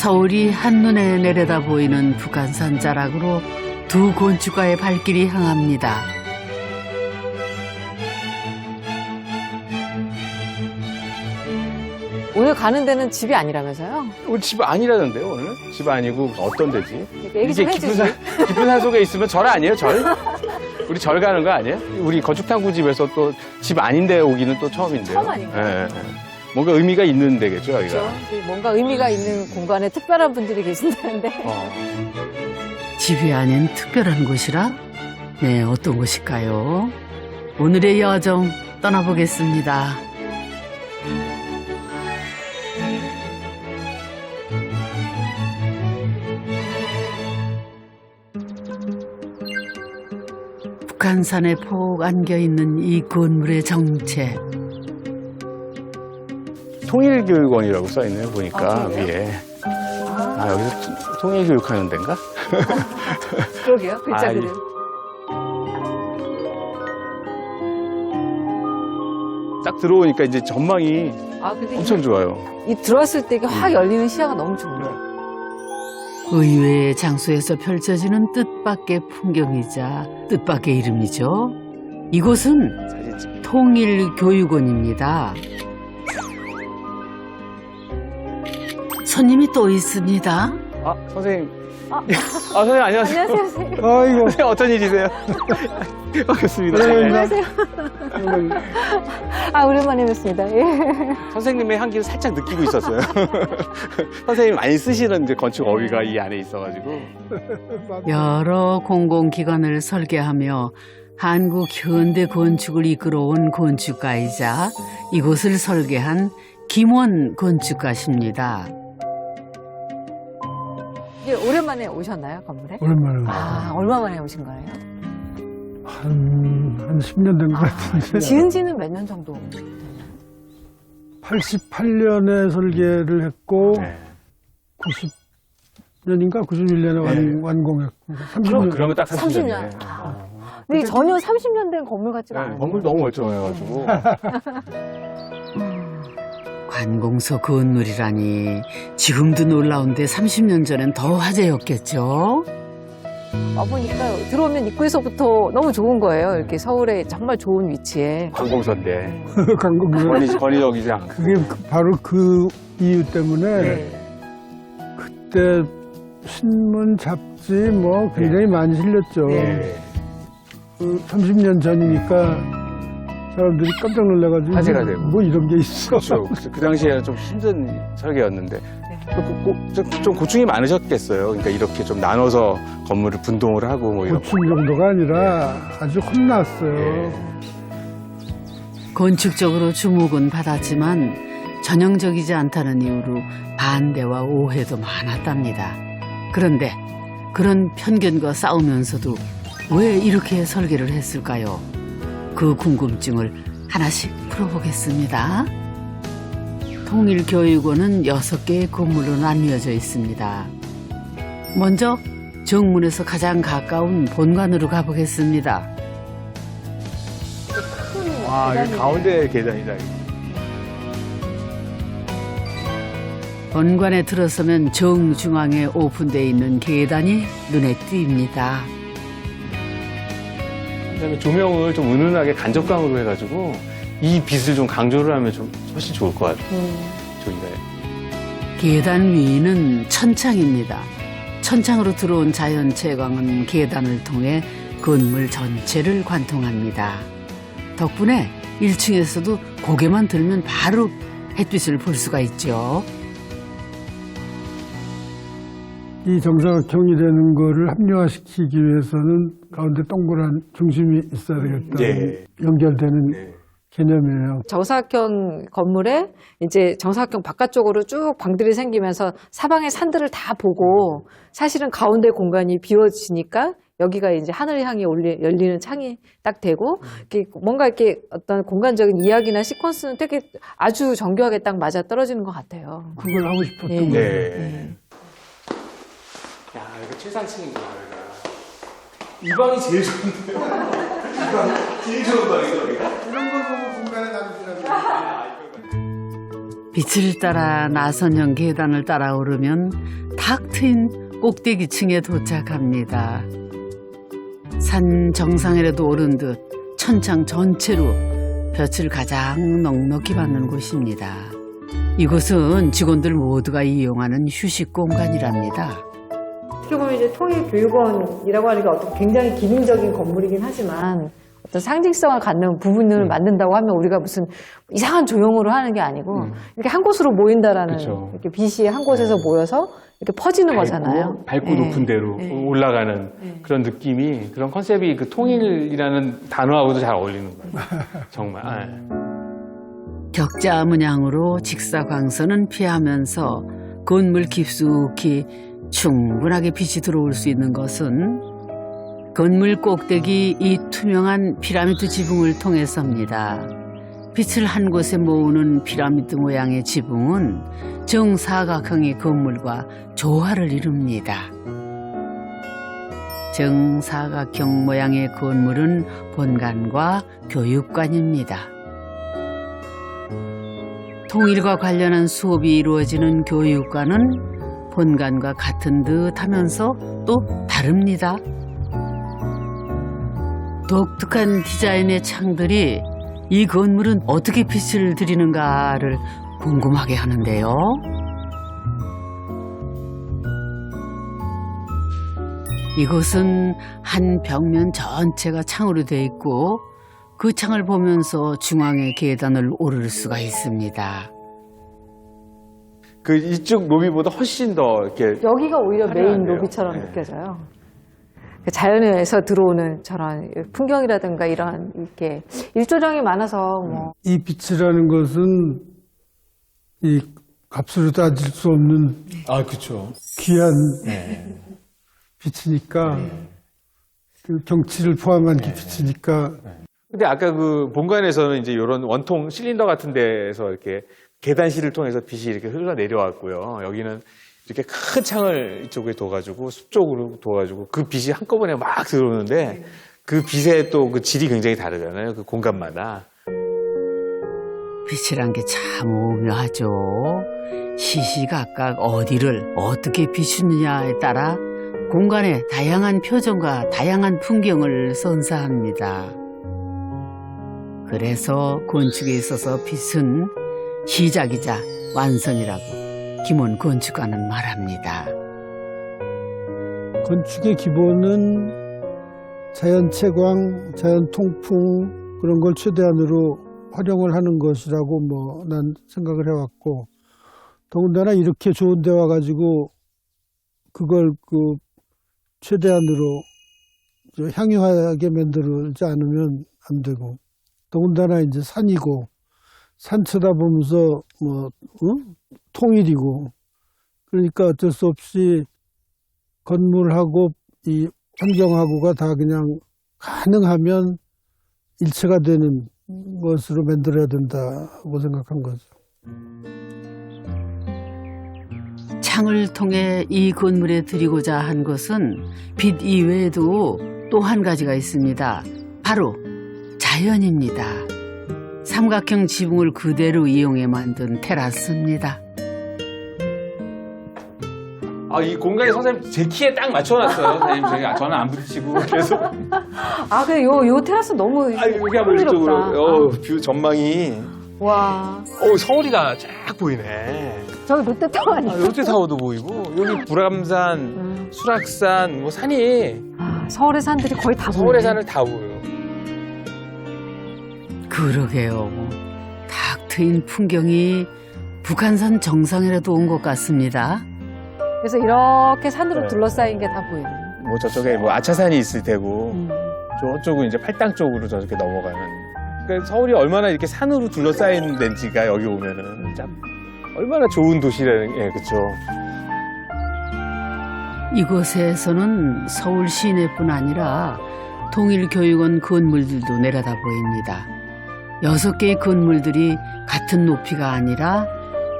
서울이 한눈에 내려다 보이는 북한산 자락으로 두 건축가의 발길이 향합니다. 오늘 가는 데는 집이 아니라면서요? 우리 집 아니라던데요, 오늘? 집 아니고 어떤 데지? 얘기 좀 이게 해주지. 깊은 산 속에 있으면 절 아니에요, 절? 우리 절 가는 거 아니에요? 우리 건축탐구 집에서 또 집 아닌데 오기는 또 처음인데요. 처음 아닌가요? 예, 예. 뭔가 의미가 있는 데겠죠, 여기가. 그렇죠. 뭔가 의미가 있는 공간에 특별한 분들이 계신다는데. 집이 아닌 특별한 곳이라? 네, 어떤 곳일까요? 오늘의 여정 떠나보겠습니다. 북한산에 폭 안겨있는 이 건물의 정체. 통일교육원이라고 써있네요, 보니까, 그래요? 위에. 여기서 통일교육하는 데인가? 그러게요, 글자들은. 딱 들어오니까 이제 전망이 근데 엄청 좋아요. 이 들어왔을 때 이게 확 열리는 시야가 너무 좋네요. 의외의 장소에서 펼쳐지는 뜻밖의 풍경이자 뜻밖의 이름이죠. 이곳은 사진 통일교육원입니다. 손님이 또 있습니다. 선생님. 선생님, 안녕하세요. 안녕하세요, 선생님. 아이고. 선생님, 어떤 일이세요? 반갑습니다. 안녕하세요. 오랜만에 뵙습니다. 예. 선생님의 향기를 살짝 느끼고 있었어요. 선생님 많이 쓰시는 이제 건축 어휘가 이 안에 있어가지고. 여러 공공기관을 설계하며 한국 현대 건축을 이끌어온 건축가이자 이곳을 설계한 김원 건축가십니다. 이게 오랜만에 오셨나요, 건물에? 오랜만에 얼마 만에 오신 거예요? 한 10년 된 것 같은데. 지은 지는 몇 년 정도? 88년에 설계를 했고 네. 90년인가 91년에 네. 완공했고 30년. 그러면 딱 30년. 30년이네. 근데 전혀 30년 된 건물 같지가 않아요. 건물 너무 멀쩡해가지고. 관공서 건물이라니 지금도 놀라운데 30년 전엔 더 화제였겠죠. 와보니까 들어오면 입구에서부터 너무 좋은 거예요. 이렇게 서울에 정말 좋은 위치에. 관공서인데. 관공서. 권위적이장. 그게 바로 그 이유 때문에 네. 그때 신문, 잡지 뭐 굉장히 많이 실렸죠. 네. 30년 전이니까 사람들이 깜짝 놀라가지고 화제가 되고. 뭐 이런 게 있어. 그렇죠. 그 당시에는 좀 힘든 설계였는데 좀 고충이 많으셨겠어요. 그러니까 이렇게 좀 나눠서 건물을 분동을 하고 뭐 이런. 고충 정도가 아니라 아주 혼났어요. 예. 건축적으로 주목은 받았지만 전형적이지 않다는 이유로 반대와 오해도 많았답니다. 그런데 그런 편견과 싸우면서도 왜 이렇게 설계를 했을까요? 그 궁금증을 하나씩 풀어보겠습니다. 통일교육원은 6개의 건물로 나뉘어져 있습니다. 먼저 정문에서 가장 가까운 본관으로 가보겠습니다. 여기 가운데 계단이다. 이거. 본관에 들어서면 정중앙에 오픈되어 있는 계단이 눈에 띕니다. 그다음에 조명을 좀 은은하게 간접광으로 해가지고 이 빛을 좀 강조를 하면 좀 훨씬 좋을 것 같아요. 저기가. 계단 위는 천창입니다. 천창으로 들어온 자연 채광은 계단을 통해 건물 전체를 관통합니다. 덕분에 1층에서도 고개만 들면 바로 햇빛을 볼 수가 있죠. 이 정사각형이 되는 거를 합리화시키기 위해서는 가운데 동그란 중심이 있어야 되겠다. 네. 연결되는 네. 개념이에요. 정사각형 건물에 이제 정사각형 바깥쪽으로 쭉 방들이 생기면서 사방의 산들을 다 보고 사실은 가운데 공간이 비워지니까 여기가 이제 하늘을 향해 열리는 창이 딱 되고 뭔가 이렇게 어떤 공간적인 이야기나 시퀀스는 되게 아주 정교하게 딱 맞아 떨어지는 것 같아요. 그걸 하고 싶었던 예. 거예요. 네. 야, 이거 최상층이구나, 여기가. 이 방이 제일 좋은데요? 이 방, 제일 좋은 방이죠, 여기가? 이런 걸 보고 공간에 나누시라고. 빛을 따라 나선형 계단을 따라 오르면 탁 트인 꼭대기층에 도착합니다. 산 정상이라도 오른 듯 천장 전체로 볕을 가장 넉넉히 받는 곳입니다. 이곳은 직원들 모두가 이용하는 휴식 공간이랍니다. 어떻게 보면 이제 통일교육원이라고 하니까 어떤 굉장히 기능적인 건물이긴 하지만 어떤 상징성을 갖는 부분을 만든다고 하면 우리가 무슨 이상한 조형으로 하는 게 아니고 이렇게 한 곳으로 모인다라는 그쵸. 이렇게 빛이 한 곳에서 모여서 이렇게 퍼지는 거잖아요. 밝고 네. 높은 데로 올라가는 그런 느낌이, 그런 컨셉이 그 통일이라는 단어하고도 잘 어울리는 거예요. 정말. 격자 문양으로 직사광선은 피하면서 건물 깊숙이 충분하게 빛이 들어올 수 있는 것은 건물 꼭대기 이 투명한 피라미드 지붕을 통해서입니다. 빛을 한 곳에 모으는 피라미드 모양의 지붕은 정사각형의 건물과 조화를 이룹니다. 정사각형 모양의 건물은 본관과 교육관입니다. 통일과 관련한 수업이 이루어지는 교육관은 본관과 같은 듯 하면서 또 다릅니다. 독특한 디자인의 창들이 이 건물은 어떻게 빛을 들이는가를 궁금하게 하는데요. 이곳은 한 벽면 전체가 창으로 되어 있고 그 창을 보면서 중앙의 계단을 오를 수가 있습니다. 그 이쪽 로비보다 훨씬 더 이렇게 여기가 오히려 메인 화려하네요. 로비처럼 네. 느껴져요. 자연에서 들어오는 저런 풍경이라든가 이런 이렇게 일조량이 많아서 뭐 이 빛이라는 것은 이 값으로 따질 수 없는 아, 그렇죠. 귀한 빛이니까 그 경치를 포함한 빛이니까 근데 아까 그 본관에서는 이제 이런 원통 실린더 같은 데에서 이렇게 계단실을 통해서 빛이 이렇게 흘러내려왔고요. 여기는 이렇게 큰 창을 이쪽에 둬가지고 숲 쪽으로 둬가지고 그 빛이 한꺼번에 막 들어오는데 그 빛의 또 그 질이 굉장히 다르잖아요. 그 공간마다. 빛이란 게 참 오묘하죠. 시시각각 어디를 어떻게 비추느냐에 따라 공간의 다양한 표정과 다양한 풍경을 선사합니다. 그래서 건축에 있어서 빛은 시작이자 완성이라고 김원 건축가는 말합니다. 건축의 기본은 자연 채광, 자연 통풍 그런 걸 최대한으로 활용을 하는 것이라고 뭐 난 생각을 해왔고 더군다나 이렇게 좋은 데 와가지고 그걸 그 최대한으로 향유하게 만들지 않으면 안 되고 더군다나 이제 산이고 산 쳐다보면서 통일이고 그러니까 어쩔 수 없이 건물하고 이 환경하고가 다 그냥 가능하면 일체가 되는 것으로 만들어야 된다고 생각한 거죠. 창을 통해 이 건물에 드리고자 한 것은 빛 이외에도 또 한 가지가 있습니다. 바로 자연입니다. 삼각형 지붕을 그대로 이용해 만든 테라스입니다. 아, 이 공간이 선생님 제 키에 딱 맞춰놨어요. 선생님, 저는 안 부딪히고 계속. 아 근데 요 테라스 너무 아, 여기 한번 이쪽으로. 뷰 전망이. 와 서울이가 쫙 보이네. 저기 롯데타워 아니에요? 롯데타워도 보이고, 여기 불암산, 수락산, 뭐 산이 아, 서울의 산들이 거의 다 보이네. 서울의 산을 다 보여요. 그러게요. 탁 트인 풍경이 북한산 정상이라도 온 것 같습니다. 그래서 이렇게 산으로 네. 둘러싸인 게 다 보이네. 뭐 저쪽에 뭐 아차산이 있을 테고, 저쪽은 이제 팔당 쪽으로 저렇게 넘어가는. 그러니까 서울이 얼마나 이렇게 산으로 둘러싸인 데인지가 여기 오면은 참 얼마나 좋은 도시라는, 예, 그쵸. 이곳에서는 서울 시내뿐 아니라 통일교육원 건물들도 내려다 보입니다. 6개의 건물들이 같은 높이가 아니라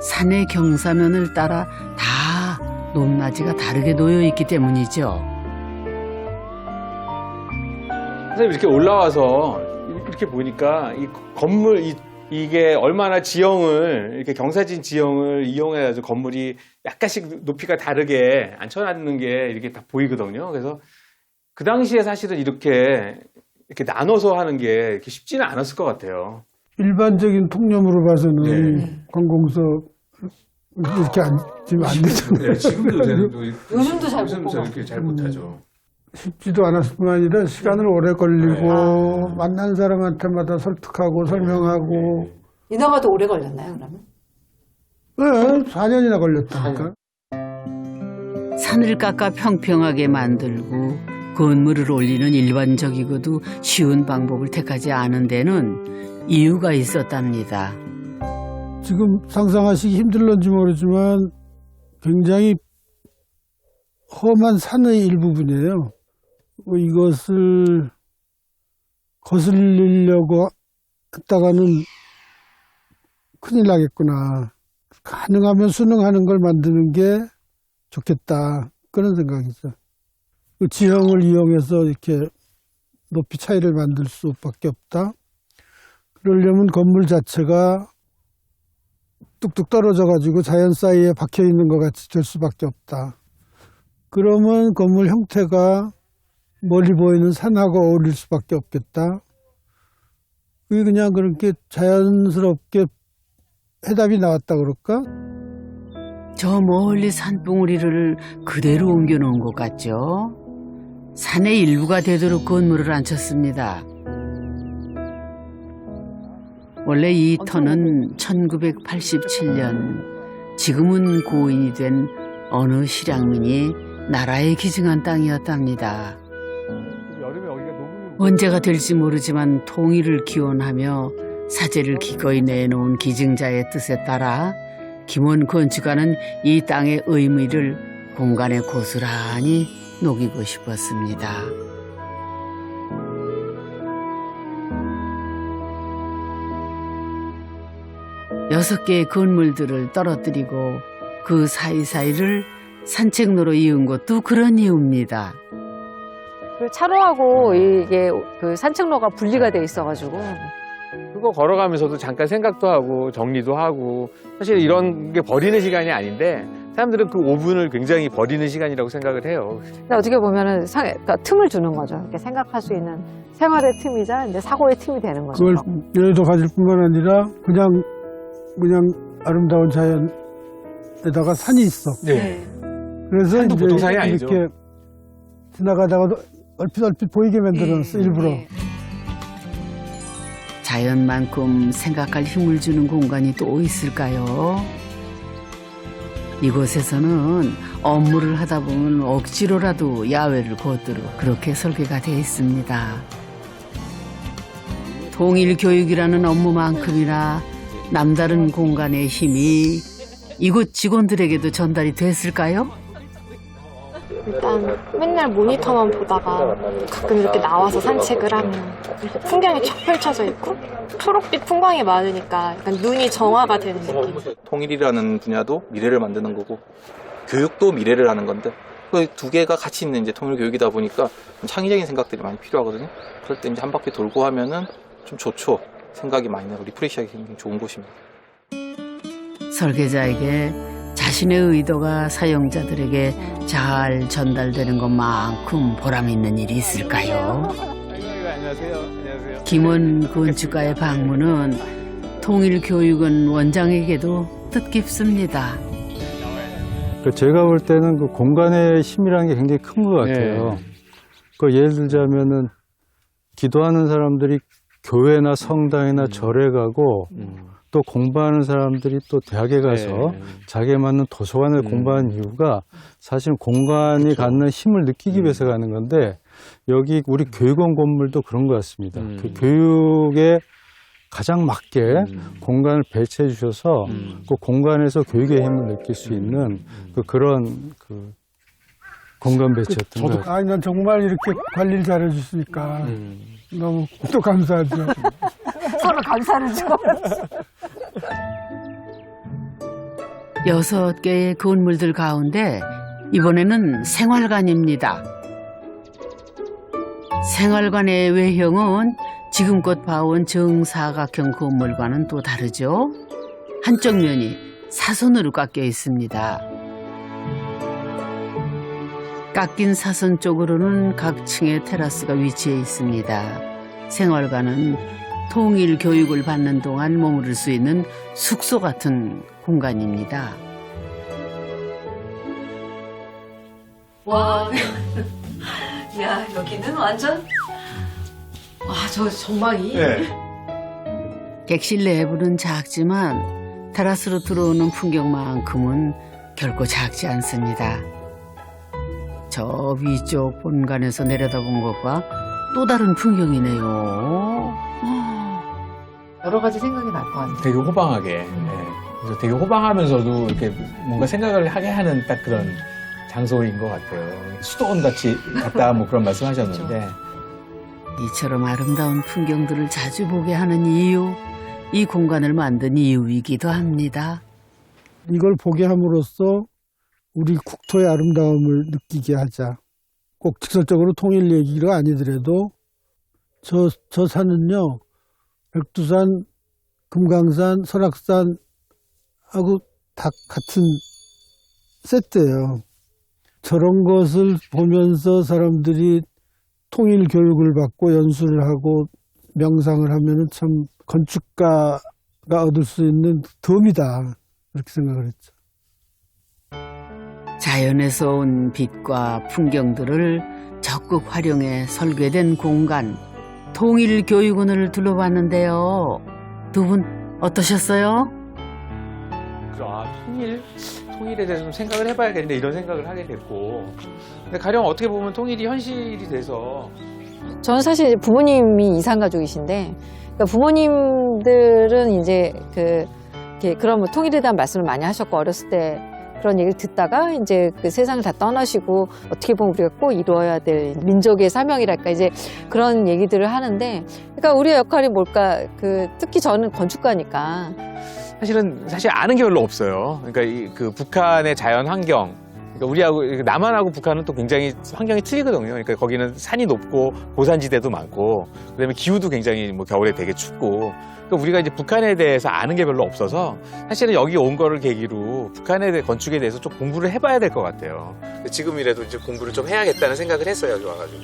산의 경사면을 따라 다 높낮이가 다르게 놓여 있기 때문이죠. 선생님 이렇게 올라와서 이렇게 보니까 이 건물, 이 이게 얼마나 지형을 이렇게 경사진 지형을 이용해가지고 건물이 약간씩 높이가 다르게 앉혀놨는 게 이렇게 다 보이거든요. 그래서 그 당시에 사실은 이렇게 나눠서 하는 게 이렇게 쉽지는 않았을 것 같아요. 일반적인 통념으로 봐서는 네. 관공서 이렇게 앉으면 안 되잖아요. 지금도 요즘도 잘 못 요즘도 이렇게 잘 못하죠. 쉽지도 않았을 뿐만 아니라 시간을 오래 걸리고 만난 사람한테마다 설득하고 설명하고 인허가도 오래 걸렸나요, 그러면? 4년이나 걸렸다니까. 산을 깎아 평평하게 만들고 건물을 올리는 일반적이고도 쉬운 방법을 택하지 않은 데는 이유가 있었답니다. 지금 상상하시기 힘들런지 모르지만 굉장히 험한 산의 일부분이에요. 이것을 거슬리려고 했다가는 큰일 나겠구나. 가능하면 순응하는 걸 만드는 게 좋겠다. 그런 생각이죠. 그 지형을 이용해서 이렇게 높이 차이를 만들 수밖에 없다. 그러려면 건물 자체가 뚝뚝 떨어져가지고 자연 사이에 박혀 있는 것 같이 될 수밖에 없다. 그러면 건물 형태가 멀리 보이는 산하고 어울릴 수밖에 없겠다. 그게 그냥 그렇게 자연스럽게 해답이 나왔다 그럴까? 저 멀리 산봉우리를 그대로 옮겨놓은 것 같죠? 산의 일부가 되도록 건물을 앉혔습니다. 원래 이 터는 1987년 지금은 고인이 된 어느 실향민이 나라에 기증한 땅이었답니다. 여름에 여기가 녹음이 언제가 될지 모르지만 통일을 기원하며 사제를 기꺼이 내놓은 기증자의 뜻에 따라 김원 건축가는 이 땅의 의미를 공간에 고스란히 녹이고 싶었습니다. 여섯 개의 건물들을 떨어뜨리고 그 사이사이를 산책로로 이은 것도 그런 이유입니다. 그 차로하고 이게 그 산책로가 분리가 돼 있어가지고 그거 걸어가면서도 잠깐 생각도 하고 정리도 하고 사실 이런 게 버리는 시간이 아닌데 사람들은 그 5분을 굉장히 버리는 시간이라고 생각을 해요. 근데 어떻게 보면은 그러니까 틈을 주는 거죠. 이렇게 생각할 수 있는 생활의 틈이자 이제 사고의 틈이 되는 거죠. 그걸 여의도 가질 뿐만 아니라 그냥 아름다운 자연에다가 산이 있어. 네. 그래서 산도 이제 보통 산이 아니죠. 이렇게 지나가다가도 얼핏 보이게 만들어놨어 일부러. 자연만큼 생각할 힘을 주는 공간이 또 있을까요? 이곳에서는 업무를 하다 보면 억지로라도 야외를 걷도록 그렇게 설계가 되어 있습니다. 통일교육이라는 업무만큼이나 남다른 공간의 힘이 이곳 직원들에게도 전달이 됐을까요? 일단 맨날 모니터만 보다가 가끔 이렇게 나와서 산책을 하면 풍경이 쫙 펼쳐져 있고 초록빛 풍광이 많으니까 약간 눈이 정화가 되는 느낌. 통일이라는 분야도 미래를 만드는 거고 교육도 미래를 하는 건데 그 두 개가 같이 있는 이제 통일 교육이다 보니까 좀 창의적인 생각들이 많이 필요하거든요. 그럴 때 이제 한 바퀴 돌고 하면은 좀 좋죠. 생각이 많이 나고 리프레시하기 굉장히 좋은 곳입니다. 설계자에게 자신의 의도가 사용자들에게 잘 전달되는 것만큼 보람 있는 일이 있을까요? 안녕하세요. 안녕하세요. 김원 건축가의 방문은 통일교육원 원장에게도 뜻깊습니다. 제가 볼 때는 그 공간의 힘이라는 게 굉장히 큰 것 같아요. 그 예를 들자면은 기도하는 사람들이 교회나 성당이나 절에 가고 또 공부하는 사람들이 또 대학에 가서 자기에 맞는 도서관을 공부하는 이유가 사실 공간이 갖는 힘을 느끼기 위해서 가는 건데 여기 우리 교육원 건물도 그런 것 같습니다. 그 교육에 가장 맞게 공간을 배치해 주셔서 그 공간에서 교육의 힘을 느낄 수 있는 그런 공간 배치였던 것 같아요. 아니 난 정말 이렇게 관리를 잘해 주시니까 너무 또 감사하죠. 서로 감사를 줘. 6개의 건물들 가운데 이번에는 생활관입니다. 생활관의 외형은 지금껏 봐온 정사각형 건물과는 또 다르죠. 한쪽 면이 사선으로 깎여 있습니다. 깎인 사선 쪽으로는 각 층의 테라스가 위치해 있습니다. 생활관은 통일 교육을 받는 동안 머무를 수 있는 숙소 같은 공간입니다. 와, 야 여기는 완전 저 전망이 네. 객실 내부는 작지만 테라스로 들어오는 풍경만큼은 결코 작지 않습니다. 저 위쪽 본관에서 내려다본 것과 또 다른 풍경이네요. 여러 가지 생각이 날 것 같아요. 되게 호방하게. 예. 그래서 되게 호방하면서도 이렇게 뭔가 생각을 하게 하는 딱 그런 장소인 것 같아요. 수도원 같이 같다 뭐 그런 말씀 하셨는데. 이처럼 아름다운 풍경들을 자주 보게 하는 이유, 이 공간을 만든 이유이기도 합니다. 이걸 보게 함으로써 우리 국토의 아름다움을 느끼게 하자. 꼭 직설적으로 통일 얘기가 아니더라도 저 산은요, 백두산, 금강산, 설악산하고 다 같은 세트예요. 저런 것을 보면서 사람들이 통일 교육을 받고 연수를 하고 명상을 하면은 참 건축가가 얻을 수 있는 덤이다. 이렇게 생각을 했죠. 자연에서 온 빛과 풍경들을 적극 활용해 설계된 공간, 통일교육원을 둘러봤는데요. 두 분 어떠셨어요? 통일에 대해서 좀 생각을 해봐야겠는데 이런 생각을 하게 됐고. 근데 가령 어떻게 보면 통일이 현실이 돼서 저는 사실 부모님이 이산가족이신데, 그러니까 부모님들은 이제 그런 뭐 통일에 대한 말씀을 많이 하셨고, 어렸을 때 그런 얘기를 듣다가 이제 그 세상을 다 떠나시고, 어떻게 보면 우리가 꼭 이루어야 될 민족의 사명이랄까, 이제 그런 얘기들을 하는데, 그러니까 우리의 역할이 뭘까, 특히 저는 건축가니까. 사실 아는 게 별로 없어요. 그러니까 그 북한의 자연 환경, 그러니까 우리하고 남한하고 북한은 또 굉장히 환경이 틀리거든요. 그러니까 거기는 산이 높고 고산지대도 많고, 그다음에 기후도 굉장히 뭐 겨울에 되게 춥고. 그러니까 우리가 이제 북한에 대해서 아는 게 별로 없어서 사실은 여기 온 거를 계기로 북한에 대해 건축에 대해서 좀 공부를 해봐야 될 것 같아요. 지금이라도 이제 공부를 좀 해야겠다는 생각을 했어요, 여기 와가지고.